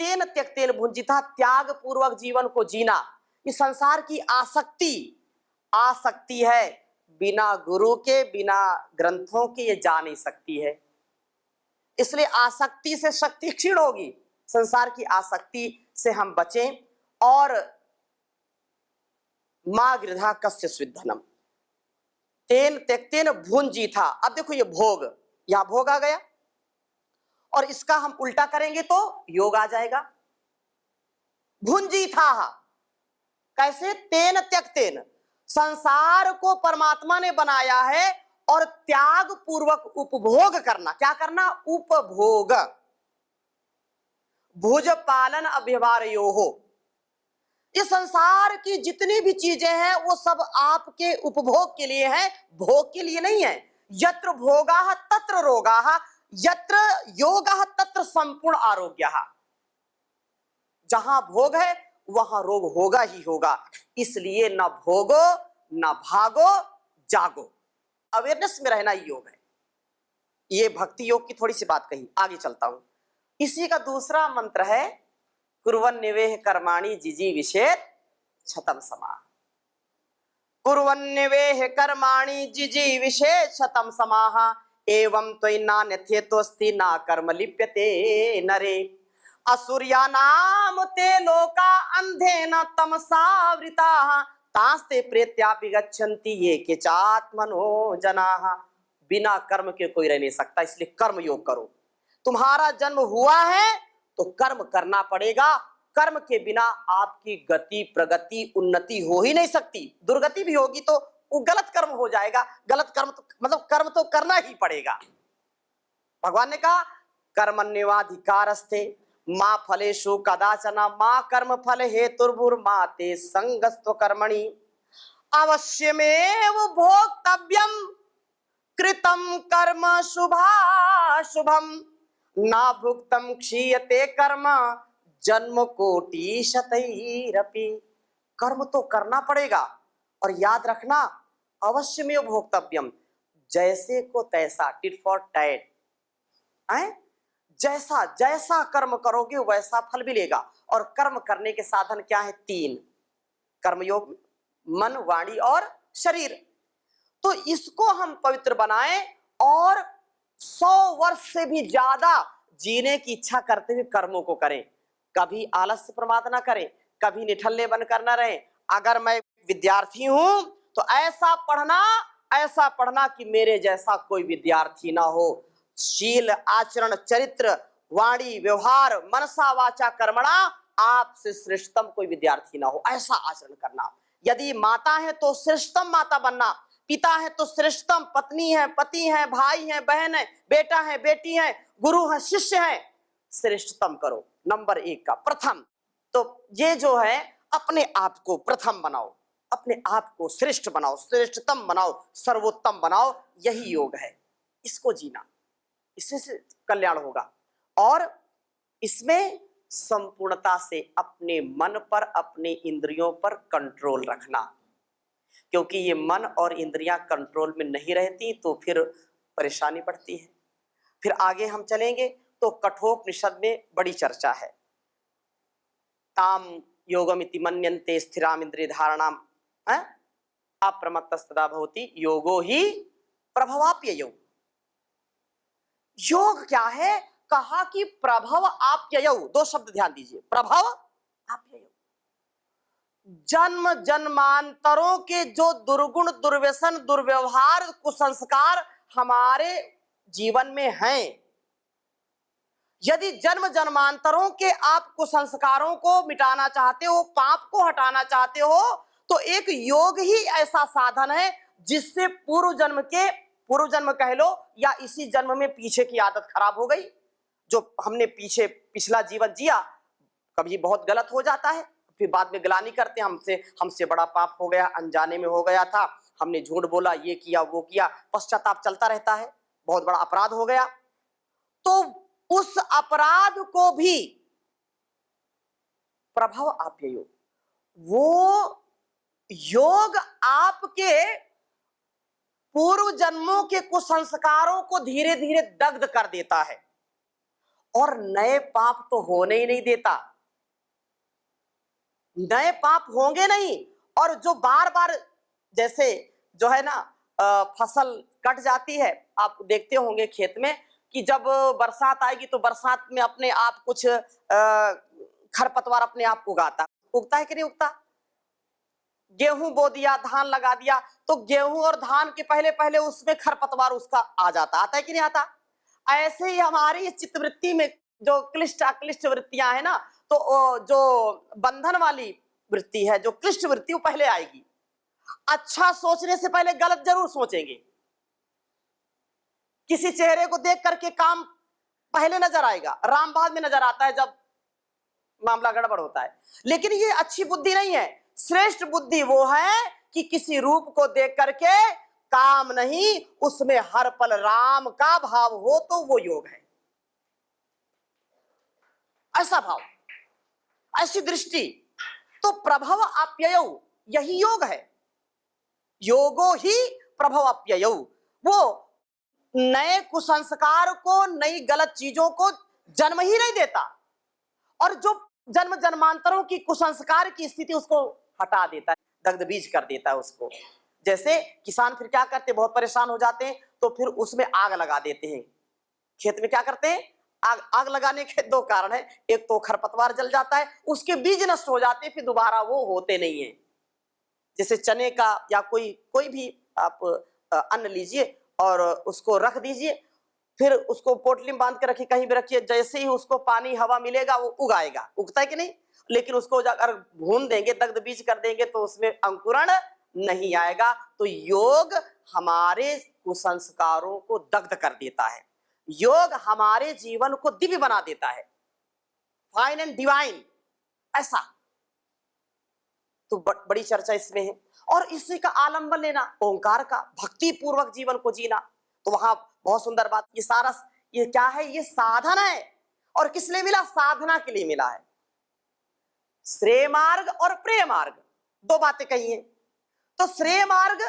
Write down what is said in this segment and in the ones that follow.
तेन त्यक्तेन भुंजिता, त्याग पूर्वक जीवन को जीना। इस संसार की आसक्ति है, बिना गुरु के, बिना ग्रंथों के ये जा नहीं सकती है। इसलिए आसक्ति से शक्ति क्षीण होगी। संसार की आसक्ति से हम बचें। और मां गृधा कस्य स्विद्धनम तेन त्यक्तेन भुंजिता। अब देखो ये भोग, यहां भोग आ गया और इसका हम उल्टा करेंगे तो योग आ जाएगा। भुंजिता कैसे? तेन त्यक्तेन, संसार को परमात्मा ने बनाया है और त्याग पूर्वक उपभोग करना। क्या करना? उपभोग। भुज पालन अव्यवहार्यो हो। इस संसार की जितनी भी चीजें हैं वो सब आपके उपभोग के लिए हैं, भोग के लिए नहीं है। यत्र भोगाः तत्र रोगाः, यत्र योगः तत्र संपूर्ण आरोग्यः। जहां भोग है वहां रोग होगा ही होगा। इसलिए न भोगो न भागो, जागो। अवेयरनेस में रहना योग है। ये भक्ति योग की थोड़ी सी बात कही, आगे चलता हूं। इसी का दूसरा मंत्र है कुर्वन्निवेह कर्माणि जिजीविषेत् शतं समाः। कुर्वन्निवेह कर्माणि जिजीविषेत् शतं समाः, एवं त्वय्नान्यथेतोऽस्ति न कर्म लिप्यते नरे। असुर्यानाम ते लोका अंधेन तमसावृताः, तांस्ते प्रेत्यापि गच्छन्ति ये केचात्मनो जनाः। बिना कर्म के कोई रह नहीं सकता, इसलिए कर्म योग करो। तुम्हारा जन्म हुआ है तो कर्म करना पड़ेगा। कर्म के बिना आपकी गति, प्रगति, उन्नति हो ही नहीं सकती। दुर्गति भी होगी तो वो गलत कर्म हो जाएगा। गलत कर्म तो मतलब कर्म तो करना ही पड़ेगा। भगवान ने कहा कर्मण्येवाधिकारस्ते मां फलेषु कदाचन मां कर्म फल हेतुर्भुर्मा ते संगस्त्व कर्मणि। अवश्यमेव भोक्तव्यम कृतं कर्म शुभाशुभम, ना भुक्तम क्षीयते कर्म जन्म कोटि शतैरपि। कर्म तो करना पड़ेगा और याद रखना अवश्य में भोक्तव्यम, जैसे को तैसा, टिट फॉर टैट। जैसा जैसा कर्म करोगे वैसा फल मिलेगा। और कर्म करने के साधन क्या है? 3 कर्मयोग, मन, वाणी और शरीर। तो इसको हम पवित्र बनाएं और 100 वर्ष से भी ज्यादा जीने की इच्छा करते हुए कर्मों को करें। कभी आलस्य प्रमाद ना करें, कभी निठल्ले बनकर ना रहें। अगर मैं विद्यार्थी हूं तो ऐसा पढ़ना कि मेरे जैसा कोई विद्यार्थी ना हो। शील, आचरण, चरित्र, वाणी, व्यवहार, मनसा वाचा कर्मणा आपसे श्रेष्ठतम कोई विद्यार्थी ना हो, ऐसा आचरण करना। यदि माता है तो श्रेष्ठतम माता बनना, पिता है तो श्रेष्ठतम पत्नी है, पति है, भाई है, बहन है, बेटा है, बेटी है, गुरु है, शिष्य है, श्रेष्ठतम करो। नंबर 1 का प्रथम। तो ये जो है अपने आप को प्रथम बनाओ, अपने आप को श्रेष्ठ बनाओ, श्रेष्ठतम बनाओ, सर्वोत्तम बनाओ। यही योग है, इसको जीना, इससे कल्याण होगा। और इसमें संपूर्णता से अपने मन पर, अपने इंद्रियों पर कंट्रोल रखना, क्योंकि ये मन और इंद्रियां कंट्रोल में नहीं रहती तो फिर परेशानी पड़ती है। फिर आगे हम चलेंगे तो कठोपनिषद में बड़ी चर्चा है। ताम योगमिति मन्यन्ते स्थिराम इंद्रिय धारणाम अप्रमत्तस्तदा भवति योगो ही प्रभवाप्ययो। योग क्या है? कहा कि प्रभव आप्ययो। 2 शब्द ध्यान दीजिए, प्रभव आप्ययो। जन्म जन्मांतरों के जो दुर्गुण, दुर्व्यसन, दुर्व्यवहार, कुसंस्कार हमारे जीवन में हैं, यदि जन्म जन्मांतरों के आप कुसंस्कारों को मिटाना चाहते हो, पाप को हटाना चाहते हो, तो एक योग ही ऐसा साधन है जिससे पूर्व जन्म कह लो या इसी जन्म में पीछे की आदत खराब हो गई, जो हमने पिछला जीवन जिया, कभी बहुत गलत हो जाता है, फिर बाद में ग्लानि करते हैं, हमसे बड़ा पाप हो गया, अनजाने में हो गया था, हमने झूठ बोला, ये किया, वो किया, पश्चाताप चलता रहता है, बहुत बड़ा अपराध हो गया। तो उस अपराध को भी प्रभव आप्ययो, वो योग आपके पूर्व जन्मों के कुसंस्कारों को धीरे धीरे दग्ध कर देता है और नए पाप तो होने ही नहीं देता, नए पाप होंगे नहीं। और जो बार बार जैसे जो है ना फसल कट जाती है, आप देखते होंगे खेत में कि जब बरसात आएगी तो बरसात में अपने आप कुछ खरपतवार अपने आप उगता है कि नहीं उगता। गेहूं बो दिया, धान लगा दिया, तो गेहूं और धान के पहले पहले उसमें खरपतवार उसका आता है कि नहीं आता। ऐसे ही हमारी चित्तवृत्ति में जो क्लिष्ट अक्लिष्ट वृत्तियां है ना, तो जो बंधन वाली वृत्ति है, जो क्लिष्ट वृत्ति, वो पहले आएगी। अच्छा सोचने से पहले गलत जरूर सोचेंगे। किसी चेहरे को देख करके काम पहले नजर आएगा, राम बाद में नजर आता है जब मामला गड़बड़ होता है। लेकिन ये अच्छी बुद्धि नहीं है। श्रेष्ठ बुद्धि वो है कि किसी रूप को देख करके काम नहीं, उसमें हर पल राम का भाव हो तो वो योग है। ऐसा भाव, ऐसी दृष्टि, तो प्रभव अप्ययौ यही योग है। योगो ही प्रभव अप्ययौ, वो नए कुसंस्कार को, नई गलत चीजों को जन्म ही नहीं देता, और जो जन्म जन्मांतरों की कुसंस्कार की स्थिति उसको हटा देता है, दग्ध बीज कर देता है उसको। जैसे किसान फिर क्या करते, बहुत परेशान हो जाते हैं तो फिर उसमें आग लगा देते हैं। खेत में क्या करते हैं, आग लगाने के दो कारण है, एक तो खरपतवार जल जाता है, उसके बीज नष्ट हो जाते हैं, फिर दोबारा वो होते नहीं है। जैसे चने का या कोई भी आप अन्न लीजिए और उसको रख दीजिए, फिर उसको पोटली में बांध के रखिए, कहीं भी रखिए, जैसे ही उसको पानी हवा मिलेगा वो उगाएगा, उगता है कि नहीं। लेकिन उसको अगर भून देंगे, दग्ध बीज कर देंगे तो उसमें अंकुरण नहीं आएगा। तो योग हमारे कुसंस्कारों को दग्ध कर देता है, योग हमारे जीवन को दिव्य बना देता है, फाइन एंड डिवाइन, ऐसा। तो बड़ी चर्चा इसमें है। और इसी का आलंबन लेना, ओंकार का, भक्ति पूर्वक जीवन को जीना, तो वहां बहुत सुंदर बात, ये सारा ये क्या है, ये साधन है। और किस लिए मिला, साधना के लिए मिला है। श्रेय मार्ग और प्रेय मार्ग, दो बातें कही हैं। तो श्रेय मार्ग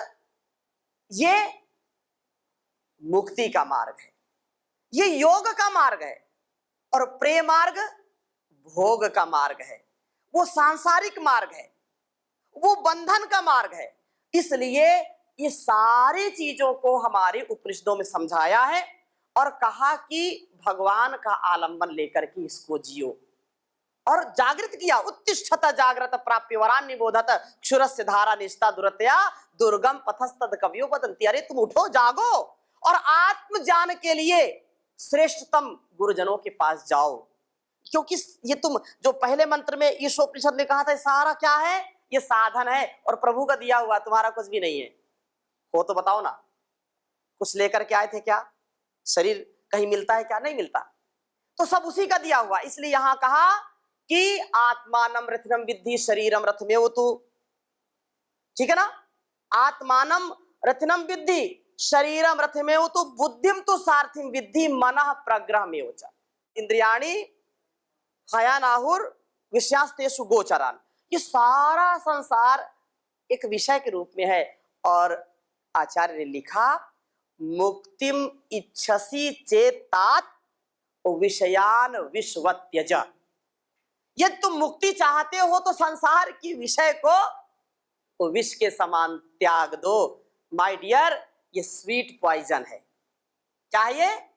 ये मुक्ति का मार्ग है, ये योग का मार्ग है। और प्रेय मार्ग भोग का मार्ग है, वो सांसारिक मार्ग है, वो बंधन का मार्ग है। इसलिए ये सारी चीजों को हमारे उपनिषदों में समझाया है और कहा कि भगवान का आलंबन लेकर के इसको जियो, और जागृत किया। उत्तिष्ठत जागृत प्राप्य वरान निबोधत क्षुरस्य धारा निष्ठा दुरतया दुर्गम पथस्तद कवियो वदन्ति। अरे तुम उठो, जागो और आत्म ज्ञान के लिए श्रेष्ठतम गुरुजनों के पास जाओ। क्योंकि ये तुम जो पहले मंत्र में ईशोपनिषद में कहा था, सारा क्या है, ये साधन है और प्रभु का दिया हुआ, तुम्हारा कुछ भी नहीं है। हो तो बताओ ना, कुछ लेकर के आए थे क्या? शरीर कहीं मिलता है क्या? नहीं मिलता, तो सब उसी का दिया हुआ। इसलिए यहां कहा कि आत्मानम रथनम विद्धि शरीरम रथमेवतु, ठीक है ना। आत्मानम रथनम विद्धि शरीरम रथमेवतु बुद्धिम तो सारथिम विद्धि मनः प्रग्रहमेव च इंद्रियाणि हयानाहुर विषयास्तेषु गोचरान। ये सारा संसार एक विषय के रूप में है। और आचार्य ने लिखा, मुक्तिम इच्छसि चेतात विषयान विश्वत्यज। यदि तुम मुक्ति चाहते हो तो संसार की विषय को विष के समान त्याग दो। माय डियर, ये स्वीट पॉइजन है। क्या है ये?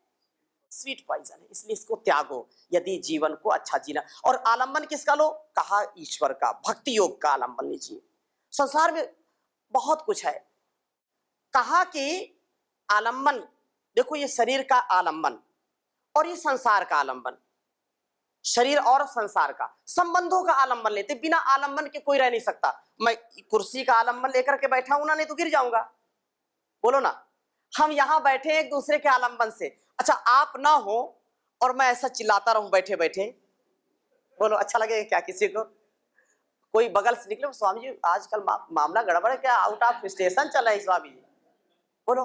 स्वीट पॉइजन है, इसलिए इसको त्यागो यदि जीवन को अच्छा जीना। और आलंबन किसका लो? कहा ईश्वर का, भक्ति योग का आलंबन लीजिए। संसार में बहुत कुछ है। कहा कि आलंबन, देखो ये शरीर का आलंबन और ये संसार का आलंबन, शरीर और संसार का संबंधों का आलंबन लेते। बिना आलंबन के कोई रह नहीं सकता। मैं कुर्सी का आलंबन लेकर के बैठा हूं ना, नहीं तो गिर जाऊंगा। बोलो ना, हम यहां बैठे एक दूसरे के आलंबन से। अच्छा, आप ना हो और मैं ऐसा चिल्लाता रहूं बैठे बैठे, बोलो अच्छा लगेगा क्या किसी को? कोई बगल से निकले, स्वामी जी आजकल मामला गड़बड़ है क्या, आउट ऑफ स्टेशन चला है स्वामी जी, बोलो।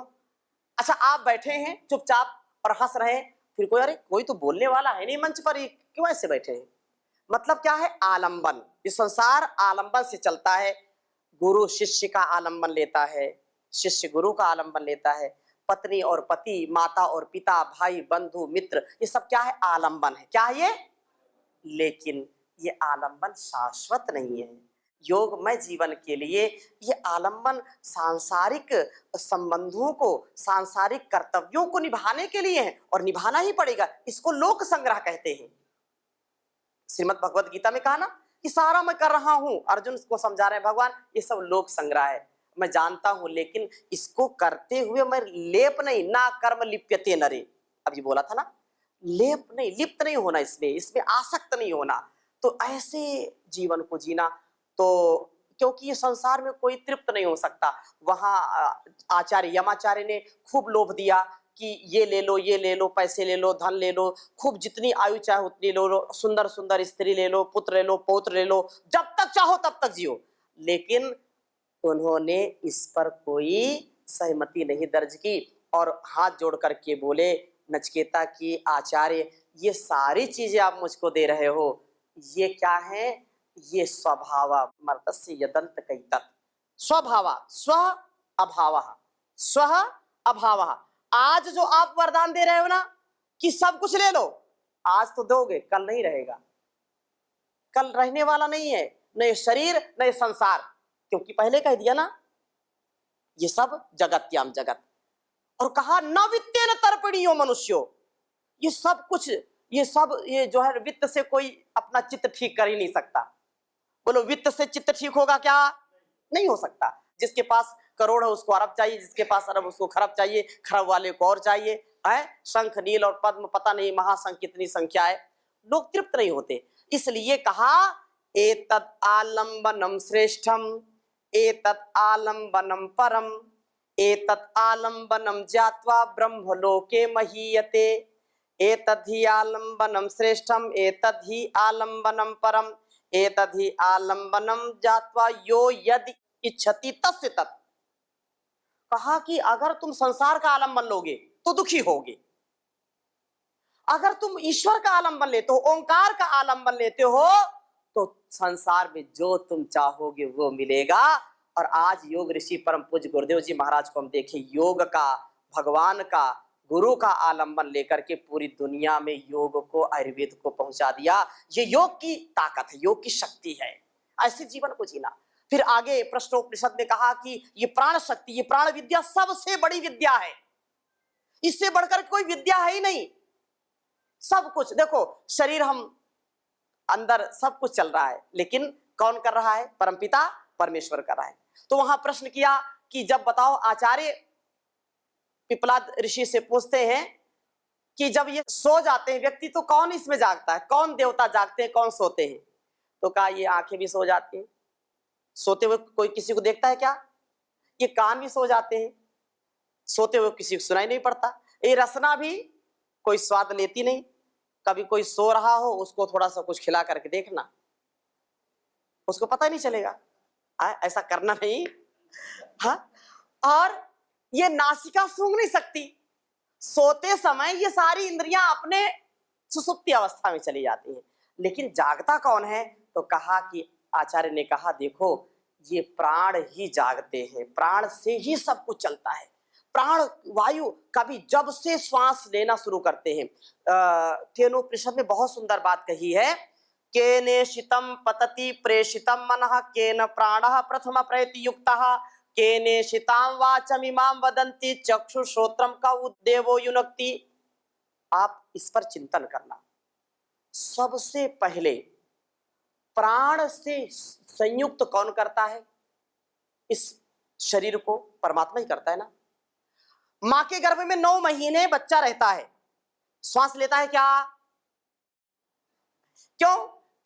अच्छा, आप बैठे हैं चुपचाप और हंस रहे हैं, फिर कोई, अरे कोई तो बोलने वाला है नहीं मंच पर, क्यों ऐसे बैठे हैं? मतलब क्या है? आलंबन। ये संसार आलंबन से चलता है। गुरु शिष्य का आलंबन लेता है, शिष्य गुरु का आलंबन लेता है, पत्नी और पति, माता और पिता, भाई बंधु मित्र, ये सब क्या है? आलंबन है। क्या है ये? लेकिन ये आलंबन शाश्वत नहीं है। योगमय जीवन के लिए ये आलंबन सांसारिक संबंधों को, सांसारिक कर्तव्यों को निभाने के लिए है और निभाना ही पड़ेगा। इसको लोक संग्रह कहते हैं। श्रीमद् भगवत गीता में कहा ना कि सारा मैं कर रहा हूं, अर्जुन को समझा रहे हैं भगवान ये सब लोक संग्रह है, मैं जानता हूं, लेकिन इसको करते हुए मैं लेप नहीं, ना कर्म लिप्यते नरे, अब ये बोला था ना, लेप नहीं, लिप्त नहीं होना, इसमें आसक्त नहीं होना। तो ऐसे जीवन को जीना, तो क्योंकि ये संसार में कोई तृप्त नहीं हो सकता। वहां आचार्य यमाचार्य ने खूब लोभ दिया कि ये ले लो, ये ले लो, पैसे ले लो, धन ले लो, खूब जितनी आयु चाहे उतनी ले लो, सुंदर सुंदर स्त्री ले लो, पुत्र ले लो, पौत्र ले लो, जब तक चाहो तब तक जियो। लेकिन उन्होंने इस पर कोई सहमति नहीं दर्ज की और हाथ जोड़ करके बोले, नचिकेता की आचार्य, ये सारी चीजें आप मुझको दे रहे हो, ये क्या है? ये स्वभावा मर्तस्य यदंत कैतत्, स्वभावा, स्व अभावः, स्व अभावः। आज जो आप वरदान दे रहे हो ना कि सब कुछ ले लो, आज तो दोगे, कल नहीं रहेगा, कल रहने वाला नहीं है, न ये शरीर न ये संसार, क्योंकि पहले कह दिया ना ये सब जगत्याम जगत। और कहा न वित्तेन तर्पणीयो मनुष्यो, ये सब कुछ, ये सब, ये जो है वित्त से कोई अपना चित्त ठीक कर ही नहीं सकता। बोलो वित्त से चित्त ठीक होगा क्या? नहीं हो सकता। जिसके पास करोड़ है उसको अरब चाहिए, जिसके पास अरब उसको खरब चाहिए, खरब वाले को और चाहिए, है शंख नील और पद्म, पता नहीं महाशंख कितनी संख्या है, लोग तृप्त नहीं होते। इसलिए कहा एतत् आलंबनम श्रेष्ठम, एतत् आलंबनम परम, एतत् आलंबनम ज्ञात्वा ब्रह्मलोके महीयते, एतद्धि आलंबनम श्रेष्ठम, एतद्धि आलंबनम परम, एतद्धि आलंबनम ज्ञात्वा यो यदि इच्छति तस्य तत्। कहा कि अगर तुम संसार का आलंबन लोगे तो दुखी होगे, अगर तुम ईश्वर का आलंबन लेते हो, ओंकार का आलंबन लेते हो, तो संसार में जो तुम चाहोगे वो मिलेगा। और आज योग ऋषि परम पूज्य गुरुदेव जी महाराज को हम देखें, योग का, भगवान का, गुरु का आलंबन लेकर के पूरी दुनिया में योग को, आयुर्वेद को पहुंचा दिया। ये योग की ताकत है, योग की शक्ति है, ऐसे जीवन को जीना। फिर आगे प्रश्नोपनिषद में कहा कि ये प्राण शक्ति, ये प्राण विद्या सबसे बड़ी विद्या है, इससे बढ़कर कोई विद्या है ही नहीं। सब कुछ देखो, शरीर हम अंदर सब कुछ चल रहा है, लेकिन कौन कर रहा है? परमपिता परमेश्वर कर रहा है। तो वहां प्रश्न किया कि जब बताओ, आचार्य पिपलाद ऋषि से पूछते हैं कि जब ये सो जाते हैं व्यक्ति तो कौन इसमें जागता है, कौन देवता जागते हैं, कौन सोते हैं? तो कहा ये आंखें भी सो जाती हैं, सोते हुए कोई किसी को देखता है क्या? ये कान भी सो जाते हैं, सोते हुए किसी को सुनाई नहीं पड़ता। ये रसना भी कोई स्वाद लेती नहीं। कभी कोई सो रहा हो उसको थोड़ा सा कुछ खिला करके देखना, उसको पता ही नहीं चलेगा। ऐसा करना नहीं। हाँ, और ये नासिका सूंघ नहीं सकती, सोते समय ये सारी इंद्रियां अपने सुसुप्ति अवस्था में चली जाती हैं। लेकिन जागता कौन है? तो कहा कि आचार्य ने कहा देखो ये प्राण ही जागते हैं, प्राण से ही सब कुछ चलता है। प्राण वायु कभी जब से श्वास लेना शुरू करते हैं, केनोपनिषद में बहुत सुंदर बात कही है, केनेशितम पतति प्रेषितम मनः केन प्राणः प्रथम प्रयति युक्तः केनेशितां वाचमिमां वदन्ति चक्षुश्रोत्रम का उद्देवो युनक्ति। आप इस पर चिंतन करना। सबसे पहले प्राण से संयुक्त कौन करता है? इस शरीर को परमात्मा ही करता है ना। मां के गर्भ में 9 महीने बच्चा रहता है, श्वास लेता है क्या? क्यों?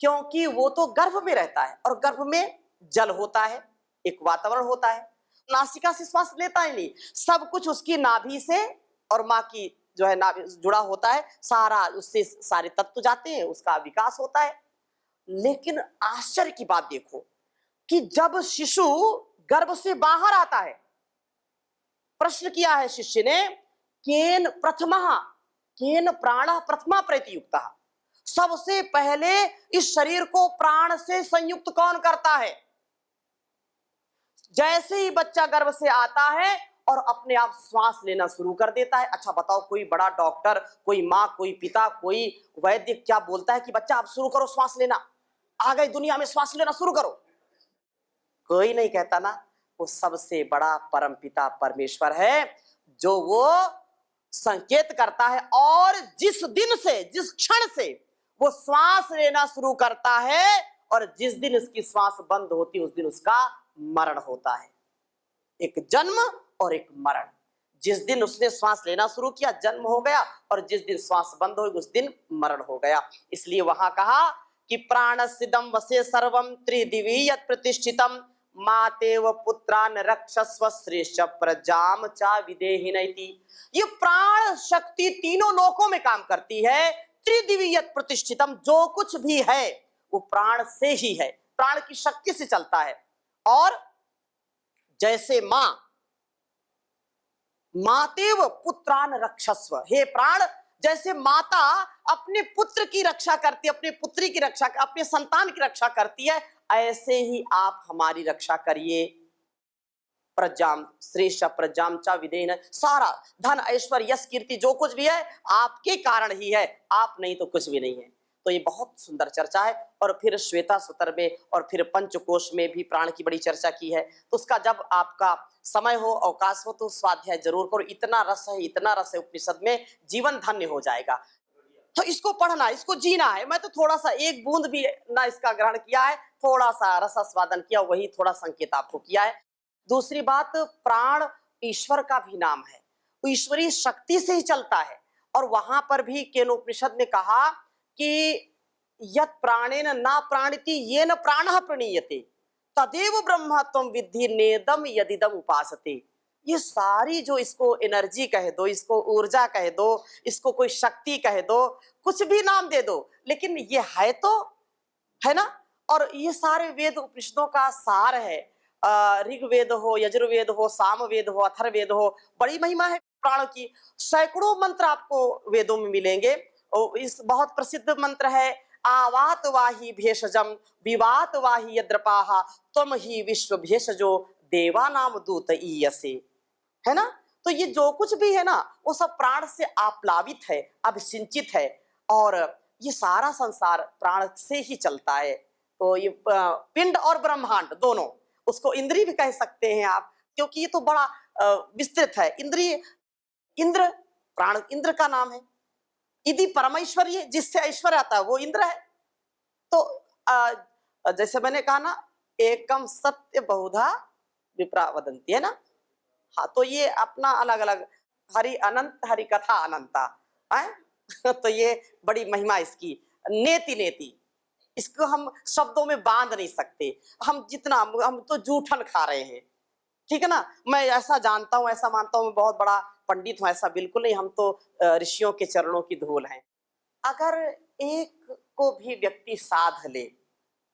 क्योंकि वो तो गर्भ में रहता है और गर्भ में जल होता है, एक वातावरण होता है, नासिका से श्वास लेता ही नहीं। सब कुछ उसकी नाभि से और मां की जो है नाभि जुड़ा होता है, सारा उससे सारे तत्व जाते हैं, उसका विकास होता है। लेकिन आश्चर्य की बात देखो कि जब शिशु गर्भ से बाहर आता है, प्रश्न किया है शिष्य ने, केन प्रथमः केन प्राणः प्रथमा प्रयुक्तः, सबसे पहले इस शरीर को प्राण से संयुक्त कौन करता है? जैसे ही बच्चा गर्भ से आता है और अपने आप श्वास लेना शुरू कर देता है। अच्छा बताओ, कोई बड़ा डॉक्टर, कोई माँ, कोई पिता, कोई वैद्य क्या बोलता है कि बच्चा आप शुरू करो श्वास लेना, आ गई दुनिया में, श्वास लेना शुरू करो? कोई नहीं कहता ना। वो सबसे बड़ा परम पिता परमेश्वर है, जो वो संकेत करता है, और जिस दिन से, जिस क्षण से वो श्वास लेना शुरू करता है और जिस दिन उसकी श्वास बंद होती है, उस दिन उसका मरण होता है। एक जन्म और एक मरण। जिस दिन उसने श्वास लेना शुरू किया जन्म हो गया, और जिस दिन श्वास बंद होगी उस दिन मरण हो गया। इसलिए वहां कहा कि प्राणसिदम वसे सर्वम त्रिदिवीयत प्रतिष्ठितम मातेव पुत्रान रक्षस्व श्रेष्ठ प्रजाम चा विदेहिनैति। ये प्राण शक्ति तीनों लोकों में काम करती है। त्रिदिवीयत प्रतिष्ठितम, जो कुछ भी है वो प्राण से ही है, प्राण की शक्ति से चलता है। और जैसे मातेव पुत्रान रक्षस्व, हे प्राण, जैसे माता अपने पुत्र की रक्षा करती है, अपने पुत्री की रक्षा, अपने संतान की रक्षा करती है, ऐसे ही आप हमारी रक्षा करिए। प्रजाम श्रेष्ठ प्रजाम चा विदेन, सारा धन ऐश्वर्य यश कीर्ति जो कुछ भी है आपके कारण ही है, आप नहीं तो कुछ भी नहीं है। तो ये बहुत सुंदर चर्चा है। और फिर श्वेता सूत्र में और फिर पंचकोश में भी प्राण की बड़ी चर्चा की है। तो उसका जब आपका समय हो, अवकाश हो, तो स्वाध्याय जरूर करो। इतना रस है, इतना रस है उपनिषद में, जीवन धन्य हो जाएगा। तो इसको पढ़ना, इसको जीना है। मैं तो थोड़ा सा, एक बूंद भी ना इसका ग्रहण किया है, थोड़ा सा रसास्वादन किया, वही थोड़ा संकेत आपको किया है। दूसरी बात, प्राण ईश्वर का भी नाम है, वो ईश्वरीय शक्ति से ही चलता है। और वहां पर भी केनोपनिषद ने कहा कि यत् प्राणेन ना प्राणिति येन प्राणः प्रणीयते तदेव ब्रह्म त्वं विद्धि नेदम यदिदम उपासते। ये सारी जो, इसको एनर्जी कह दो, इसको ऊर्जा कह दो, इसको कोई शक्ति कह दो, कुछ भी नाम दे दो, लेकिन ये है तो है ना। और ये सारे वेद उपनिषदों का सार है। ऋग्वेद हो, यजुर्वेद हो, सामवेद हो, अथर्ववेद हो, बड़ी महिमा है प्राण की। सैकड़ों मंत्र आपको वेदों में मिलेंगे। और इस बहुत प्रसिद्ध मंत्र है, आवात वाही भेषजम विवात वाही यद्रपाहा त्वम ही विश्व भेषजो देवा नाम दूत ईयसे, है ना। तो ये जो कुछ भी है ना, वो सब प्राण से आप्लावित है, अभिसिंचित है, और ये सारा संसार प्राण से ही चलता है। तो ये पिंड और ब्रह्मांड दोनों, उसको इंद्रिय भी कह सकते हैं आप, क्योंकि ये तो बड़ा विस्तृत है। इंद्रिय, इंद्र, प्राण इंद्र का नाम है। यदि परमेश्वरी, जिससे ऐश्वर्य आता है वो इंद्र है। तो जैसे मैंने कहा ना, एकम सत्य बहुधा विप्रा वदंती, है ना। हाँ, तो ये अपना अलग अलग, हरि अनंत, हरि कथा अनंता है। तो ये बड़ी महिमा इसकी, नेति नेति, इसको हम शब्दों में बांध नहीं सकते। हम जितना, हम तो जूठन खा रहे हैं, ठीक है ना। मैं ऐसा जानता हूँ, ऐसा मानता हूँ, मैं बहुत बड़ा पंडित हूँ, ऐसा बिल्कुल नहीं। हम तो ऋषियों के चरणों की धूल हैं। अगर एक को भी व्यक्ति साध ले,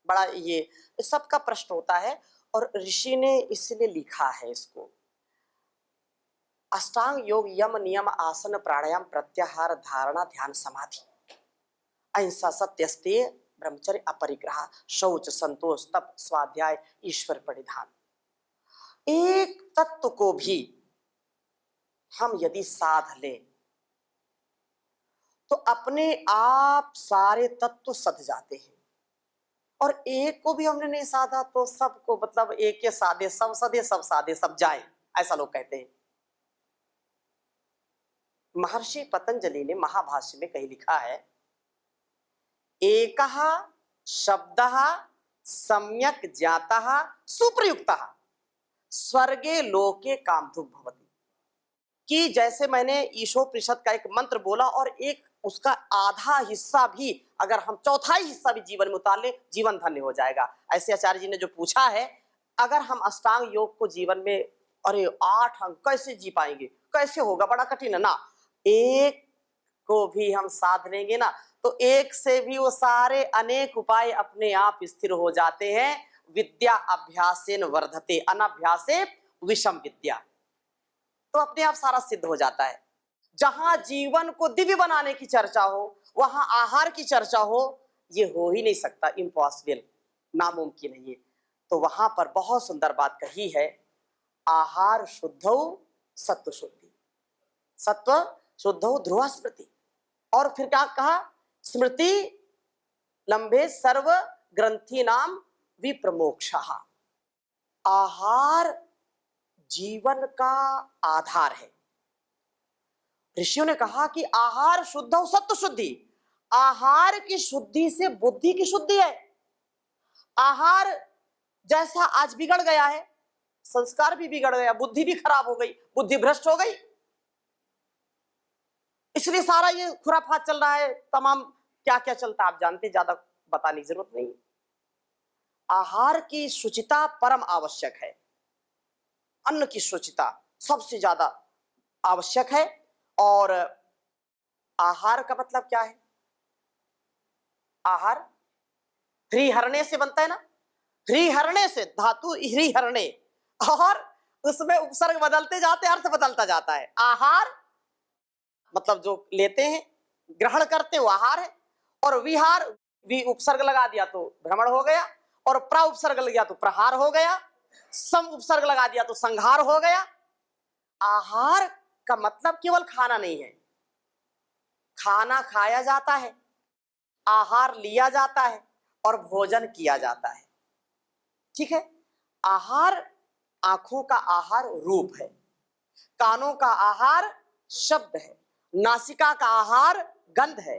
बड़ा ये सबका प्रश्न होता है, और ऋषि ने इसलिए लिखा है इसको, अष्टांग योग यम नियम आसन प्राणायाम प्रत्याहार धारणा ध्यान समाधि, अहिंसा सत्यस्तेय ब्रह्मचर्य अपरिग्रह शौच संतोष तप स्वाध्याय ईश्वर परिधान। एक तत्व को भी हम यदि साध लें तो अपने आप सारे तत्व सध जाते हैं। और एक को भी हमने नहीं साधा तो सबको, मतलब एक के साधे सब सधे, सब साधे सब जाए, ऐसा लोग कहते हैं। महर्षि पतंजलि ने महाभाष्य में कहीं लिखा है, एकः शब्दः सम्यक ज्ञातः सुप्रयुक्तः स्वर्गे लोके कामधुक् भवति। कि जैसे मैंने ईशोपनिषद का एक मंत्र बोला, और एक उसका आधा हिस्सा भी, अगर हम चौथाई हिस्सा भी जीवन में उतार ले, जीवन धन्य हो जाएगा। ऐसे आचार्य जी ने जो पूछा है, अगर हम अष्टांग योग को जीवन में, अरे 8 अंग कैसे जी पाएंगे, कैसे होगा, बड़ा कठिन है ना। एक को भी हम साध लेंगे ना, तो एक से भी वो सारे अनेक उपाय अपने आप स्थिर हो जाते हैं। विद्या अभ्यासेन वर्धते अनभ्यासे विषम विद्या, तो अपने आप सारा सिद्ध हो जाता है। जहां जीवन को दिव्य बनाने की चर्चा हो, वहां आहार की चर्चा हो, ये हो ही नहीं सकता, इम्पॉसिबल, नामुमकिन है ये। तो वहां पर बहुत सुंदर बात कही है, आहार शुद्धौ सत्व शुद्धि, सत्व शुद्धो ध्रुव स्मृति। और फिर क्या कहा, स्मृति लंबे सर्व ग्रंथि नाम विप्रमोक्षः। आहार जीवन का आधार है। ऋषियों ने कहा कि आहार शुद्ध हो सत्व शुद्धि। आहार की शुद्धि से बुद्धि की शुद्धि है। आहार जैसा आज बिगड़ गया है, संस्कार भी बिगड़ गया, बुद्धि भी खराब हो गई, बुद्धि भ्रष्ट हो गई, इसलिए सारा ये खुराफात चल रहा है, तमाम क्या क्या चलता है आप जानते, ज्यादा बताने की जरूरत नहीं। आहार की शुचिता परम आवश्यक है। अन्न की शुचिता सबसे ज्यादा आवश्यक है। और आहार का मतलब क्या है? आहार ह्रीहरणे से बनता है ना, ह्रीहरणे से, धातु ह्रीहरणे, और उसमें उपसर्ग बदलते जाते, अर्थ बदलता जाता है। आहार मतलब जो लेते हैं, ग्रहण करते हैं, वो आहार है। और विहार, भी उपसर्ग लगा दिया तो भ्रमण हो गया, और प्र उपसर्ग लग गया तो प्रहार हो गया, सम उपसर्ग लगा दिया तो संहार हो गया। आहार का मतलब केवल खाना नहीं है। खाना खाया जाता है, आहार लिया जाता है, और भोजन किया जाता है। ठीक है। आहार, आंखों का आहार रूप है, कानों का आहार शब्द है, नासिका का आहार गंध है,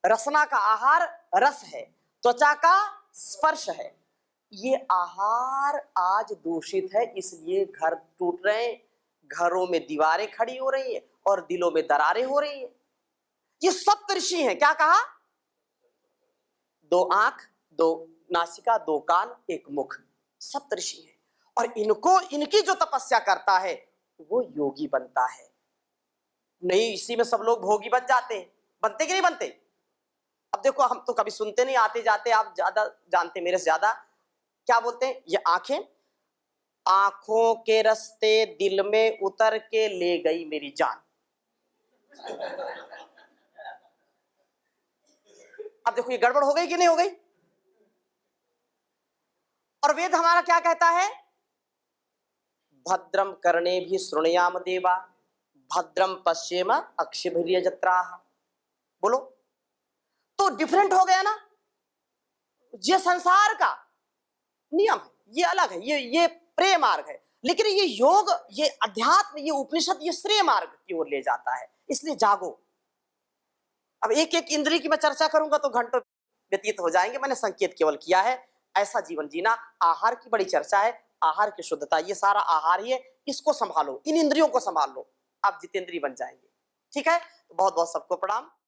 रसना का आहार रस है, त्वचा का स्पर्श है। ये आहार आज दूषित है, इसलिए घर टूट रहे हैं, घरों में दीवारें खड़ी हो रही है, और दिलों में दरारें हो रही है। ये सप्तऋषि हैं। क्या कहा? 2 आंख, 2 नासिका, 2 कान, 1 मुख, सप्तऋषि है। और इनको, इनकी जो तपस्या करता है वो योगी बनता है। नहीं, इसी में सब लोग भोगी बन जाते हैं। बनते कि नहीं बनते? अब देखो, हम तो कभी सुनते नहीं, आते जाते, आप ज्यादा जानते मेरे से ज्यादा। क्या बोलते हैं? ये आंखें, आंखों के रास्ते दिल में उतर के ले गई मेरी जान। अब देखो, ये गड़बड़ हो गई कि नहीं हो गई? और वेद हमारा क्या कहता है? भद्रम कर्णे भी शृणुयाम देवा, भद्रम पश्येम अक्षिभिर्यजत्राः। बोलो, तो डिफरेंट हो गया ना। ये संसार का नियम है, ये अलग है, ये प्रेय मार्ग है। लेकिन ये योग, ये अध्यात्म, ये उपनिषद, ये श्रेय मार्ग की ओर ले जाता है। इसलिए जागो। अब एक एक इंद्रिय की मैं चर्चा करूंगा तो घंटों व्यतीत हो जाएंगे। मैंने संकेत केवल किया है, ऐसा जीवन जीना। आहार की बड़ी चर्चा है, आहार की शुद्धता, ये सारा आहार ही है। इसको संभालो, इन इंद्रियों को संभाल लो, आप जितेंद्रिय बन जाएंगे। ठीक है। बहुत बहुत सबको प्रणाम।